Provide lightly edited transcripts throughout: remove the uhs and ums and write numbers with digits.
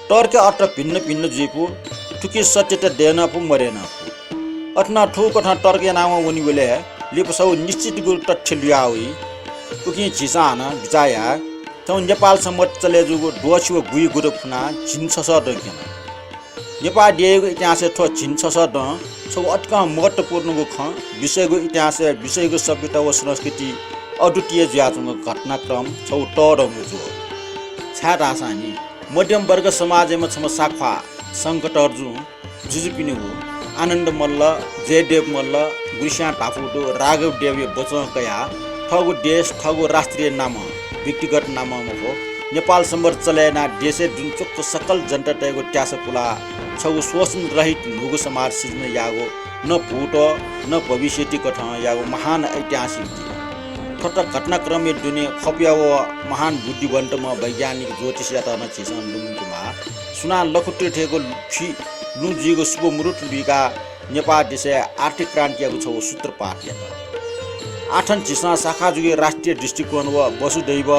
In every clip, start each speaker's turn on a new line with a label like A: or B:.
A: टर्के अट भिन्न भिन्न जीपु ठुकी सत्य त देन पु मरेन अठना ठुक ठा टर्के नाम उनी बोले लिपसौ निश्चित गुरु तथ्य लियाउई उकि झिसान बिचाया त नेपाल सम्म चले जुगु डोछियो गुई गुरु फुना झिन्छ स दकेन नेपाल दिएको इतिहास ठो झिन्छ स द सो अटका महत्त्वपूर्ण गु ख विषयको इतिहास विषयको सभ्यता व संस्कृति अद्वितीय ज्यासँग घटनाक्रम छौ टर मुजु छा रासानी मध्यम वर्ग समाजमा छम साखा संकट अर्जु जुजुपिने हो आनन्द मल्ल जयदेव मल्ल गुस्या टापुडो राघव देव बचन कया ठगु देश ठगु राष्ट्रिय नाम व्यक्तिगत नाम हो नेपाल सम्बर चलेना देशे जुन चोक सकल जनता तयगो ट्यास पुला छौ शोषण रहित नुगु समाज सिज्न यागो न भूत न भविष्यति कथ यागो महान ऐतिहासिक ठट घटनाक्रम दुनिया खप्या व महान बुद्धिवन्तमा वैज्ञानिक ज्योतिष यातना छिसन लुमुमा सुना लखुटे ठेको फी लुजीको शुभ मुरुट लिगा नेपाल देशे आर्थिक क्रान्तिको छ सूत्रपात यात आठन छिसा शाखा जुगे राष्ट्रिय दृष्टिकोण व वसुदैव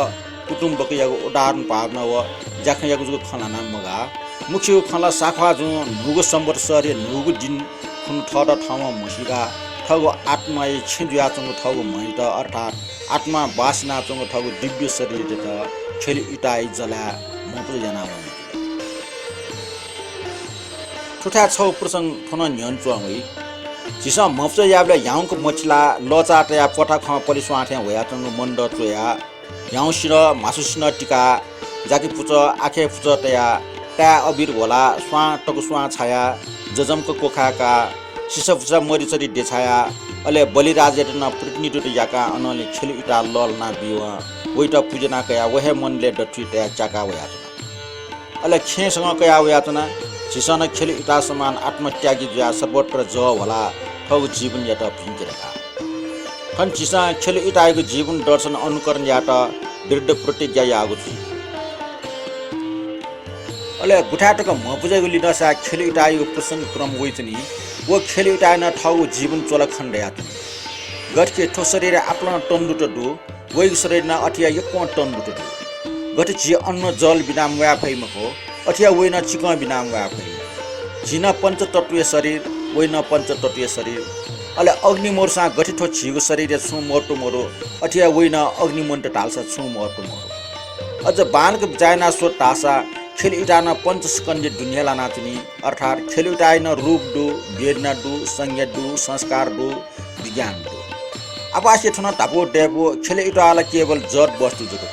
A: कुटुम्बको यागो उदाहरण पार्न व जाखयाको जुगो खलाना मगा मुख्य खला शाखा जु नुगो सम्वर्षरे नुगो दिन खुन ठड ठाउँमा मसिगा ठगो आत्मा छिन्जुया चंग ठगो महित अर्थात आत्मा वासना चंग ठगो दिव्य शरीर त खेल इटाई जला मपुर जनावन ठुठा छौ प्रसंग थन न्यन चुङै जिसा मफ्ज याबले याउको मछला लचाटया पटा ख परिस्वाथे होया चंग मण्ड चोया याउसिर मासुसिन टिका जाकी पुच आखे पुच तया ता अबिर होला स्वा टक स्वा छाया जजमको कोखाका सिसफुसा मरिचरी देछाया अले बलिराजेट न प्रतिनिधित्व याका अनले खेल इटा लल ना बिवा ओइटा पूजना कया वहे मनले डठी तया चाका वया अले खेसँग कया वया तना सिसन खेल इटा समान आत्मत्यागी ज्या सर्वत्र ज होला ठग जीवन यात भिंकेका खन चिसा खेल इटाको जीवन दर्शन अनुकरण यात दृढ प्रतिज्ञा यागु छि अले गुठाटक मपुजेगु लिनसा खेल इटाको प्रसंग क्रम होइतनी वो खेल इटाना ठगु जीवन चोलखण्ड यात गठके ठो शरीर आपला टन्डुट दु वइ शरीर न अठिया यको टन्डुट दु गठ जी अन्न जल बिना मया भइमको अठिया वइन चिक बिना मया भइ जिना पंचतत्वीय शरीर वइन पंचतत्वीय शरीर अले अग्निमोरसा गठित छिगो शरीर छु मोटो मोरो अठिया वइन अग्निमन्त टाल्सा छु मोटो मोरो अझ बाणको जायना सो टासा खेल इटाना पंचस्कन्धे दुनियाला नाचनी अर्थात खेल इटाइन रूप दु वेदना दु संज्ञा दु संस्कार दु विज्ञान दु आपासे ठन टापो डेबो खेल इटाला केवल जड वस्तु जको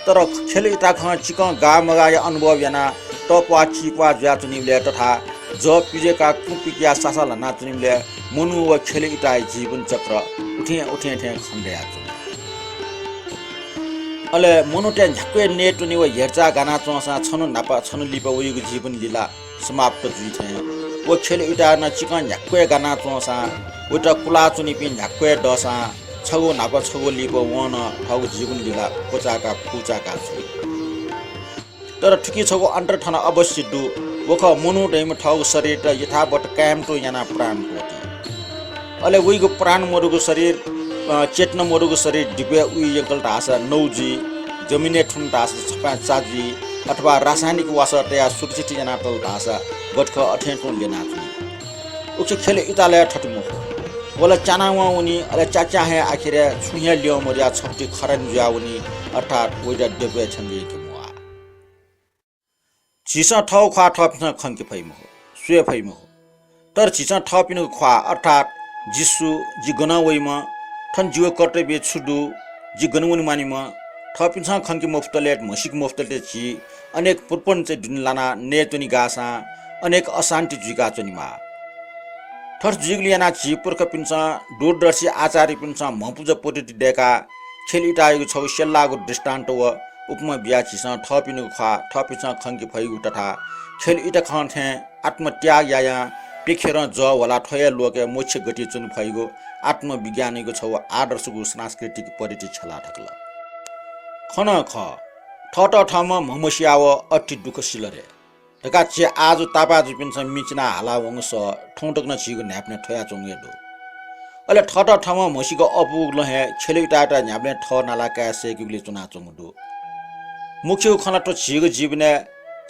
A: तर खेल इटा ख चिक गा मगाय अनुभव याना टपवा चिपवा ज्याचुनिले तथा ज पिजेका कुपिकिया सासाला नाचुनिले मनु व खेल इटाई जीवन चक्र उठे खण्डया अले मनुटे झक्वे नेटुनि व हेरचा गाना चोसा छनु नापा छनु लिप वयको जीवन लीला समाप्त जुइ थे वो खेल इटा न चिकन झक्वे गाना चोसा उटा कुला चुनि पिन झक्वे दसा छगो नापा छगो लिप वन ठगो जीवन लीला कोचाका पूचाका छु तर ठुकी छगो अन्तर ठन अवश्य दु वख मनु दैम ठगो शरीर त यथावत कायम तो याना प्राण होती अले वयको प्राण मरुको शरीर चेतन मरुको शरीर दिव्य उइ यंकल ढासा नौजी जमिने ठुन ढासा छपा चाजी अथवा रासायनिक वासतया सुरक्षित जना तल ढासा गठख अठेटो लेना छु उछि खेल इटाले ठटमु वला चानावा उनी अले चाचा है आखिर छुया लियो मरिया छप्टी खरन जुया उनी अर्थात वइदा दिव्य छंगे के मुआ छिसा ठौ खा ठप खन्के फैमु सुय फैमु तर छिसा ठपिनु खा अर्थात जिसु जिगना वइमा ठन जीव कर्तव्य छुडु जि गनुनि मानिमा थपिन्छ खन्की मुफ्तलेट मसिक मुफ्तले छि अनेक पुरपन चाहिँ दुनलाना नेतुनि गासा अनेक अशान्ति जुगा चनिमा थर जिगलियाना छि पुरख पिन्छ दूरदर्शी आचार्य पिन्छ मपुज पद्धति डेका खेलिटाएको छ सेल्लाको दृष्टान्त व उपमा बिया छिस थपिनु खा थपिन्छ खन्की फैगु तथा खेल इटा खन्थे आत्मत्याग याया पेखेर ज होला ठय लोके मोक्ष गति चुन फैगु आत्मविज्ञानीको छ आदर्शको सांस्कृतिक परिचय छला ठकल खन ख ठट ठम ममसियाव अति दुखसिल रे ढका चे आज तापा जुपिन्छ मिचना हाला वंश ठौटक्न छिगु न्याप्ने ठया चोंगे दो अले ठट ठम मसिको अपुग लहे छेलिटाटा न्याप्ने ठ नाला का सेकिले चुना चोंगदो मुख्य खन त छिगु जीवने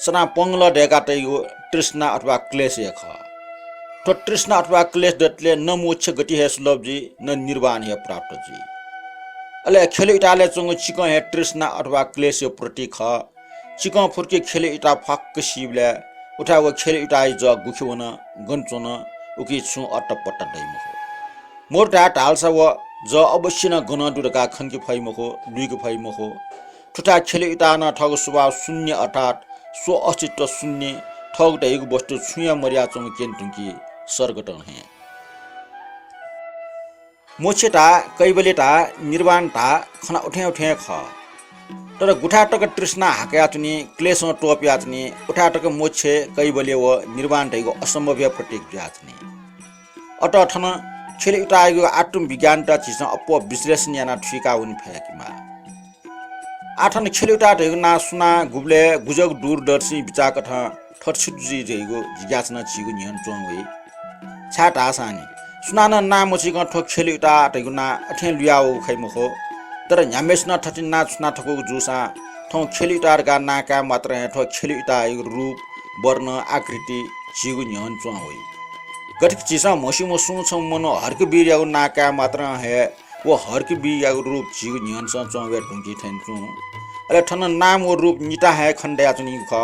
A: सना पंगल ढेका तैगो तृष्णा अथवा क्लेश ख तो तृष्णा अथवा क्लेश दतले न मोक्ष गति है सुलभ जी न निर्वाण है प्राप्त जी अले खेले इटाले चंग चिक है तृष्णा अथवा क्लेश प्रति ख चिक फुर्के खेले इटा फाक शिवले उठा वो खेले इटा ज गुखिवन गन्चोन उकी छु अटपट्ट दैम हो मोरटा ढाल्सा व ज अवश्य न गन दुरका खनकी फैम हो दुईको फैम हो ठुटा खेले इटा न ठग स्वभाव शून्य अर्थात स्व अस्तित्व शून्य ठग ढैको वस्तु छुया मर्या चंग केन्तुकी स्वर्गटन है मोक्षटा कैबलेटा निर्वाणटा खना उठे उठे ख तर गुठाटक तृष्णा हाक्या चुनी क्लेश टोप्या चुनी उठाटक मोक्ष कैबल्य व निर्वाण ढैको असम्भव प्रतीक जाचनी अट ठन खेल इटाएको आत्म विज्ञान ता चिस अप विश्लेषण याना ठिका हुन फयाकिमा आठन खेल इटा ढैको ना सुना गुबले गुजग दूरदर्शी विचाक ठ ठटछुजी जैको जिज्ञासना चिगु नियन चोंगवे छाट आसानी सुनान ना मोचिक ठोक खेल इटा ढैको ना अठे लियाओ खैम हो तर न्यामेस न ठटिन ना सुना ठको जुसा ठौ खेल इटारका नाका मात्र है ठो खेल इटा रूप वर्ण आकृति चिगु नियन चोंगवे गठिक चिसा मसिमो सुछ मनो हरक बिरियाको नाका मात्र है वो हरक बिरियाको रूप चिगु नियन चोंगवे ढुंकी थेन्चु अले ठन नाम वो रूप निटा है खण्डया चुनी ख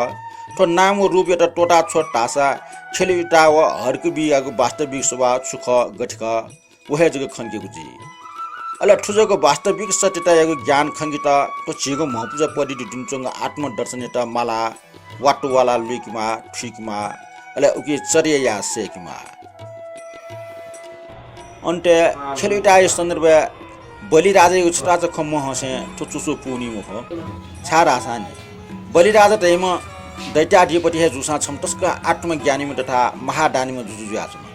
A: तो नाम वो रूप एउटा टोटा छोट ढासा खेलिटा व हरक बिरियाको वास्तविक स्वभाव सुख गठिक वहे जग खन्केको जी अले ठुजको वास्तविक सत्यता याको ज्ञान खङ्गिता तो चिगो महपुज परि दुन्चंग आत्मदर्शन एटा माला वाटुवाला लुइकमा ठिकमा अले उकी चर्या या सेकमा अन्ते खेलिटा सन्दर्भ बलिराजाको छटाज खम्म हसे ठुचुसु पुनी मुख छारासानी बलिराजा तैम दैत्याधिपति हे जुसा छम तस्का आत्मज्ञानीमा तथा महादानीमा जुजु आछन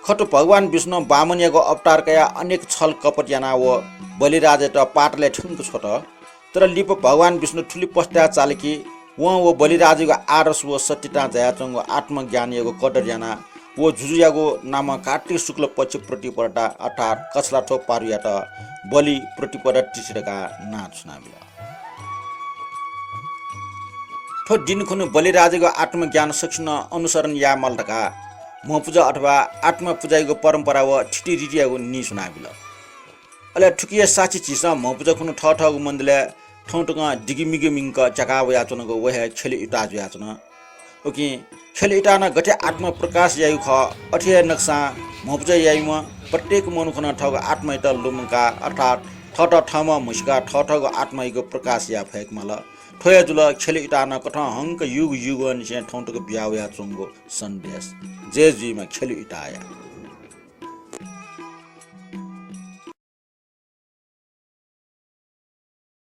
A: खट भगवान विष्णु बामनियाको अवतार कया अनेक छल कपट याना व बलिराजा त पाटले ठुङ्क छोट तर लिप भगवान विष्णु ठुली पस्ता चालकी वो बलिराजाको आरस व सत्यता जयाचंग आत्मज्ञानीको कदर याना वो जुजुयाको नाम कार्तिक शुक्ल पक्ष प्रतिपदा अर्थात कछला ठो पारुया त बलि प्रतिपदा टिसडका नाच सुनाबिला ठो दिन खुनु बलिराजाको आत्मज्ञान शिक्षण अनुसरण या मलटका महपूजा अथवा आत्मपूजाको परम्परा व ठिटी रिटियाको नि सुनाबिला अले ठुकिया साची चिस महपूजा खुनु ठठको मन्दले ठौटक दिगिमिगे मिंक चकाव याचनको वहे खेले इटाज याचन ओके खेले इटाना गठे आत्म प्रकाश यायु ख अठे नक्सा महपूजा यायुमा प्रत्येक मन खुन ठग आत्म इटा लुमका अर्थात ठट ठम मुस्का ठठको आत्मको प्रकाश या फेकमल ठोया जुल खेले इटाना कठ हंक युग युग निसे ठौटको बियाव या चंगो सन्देश जे जीमा खेले इटाया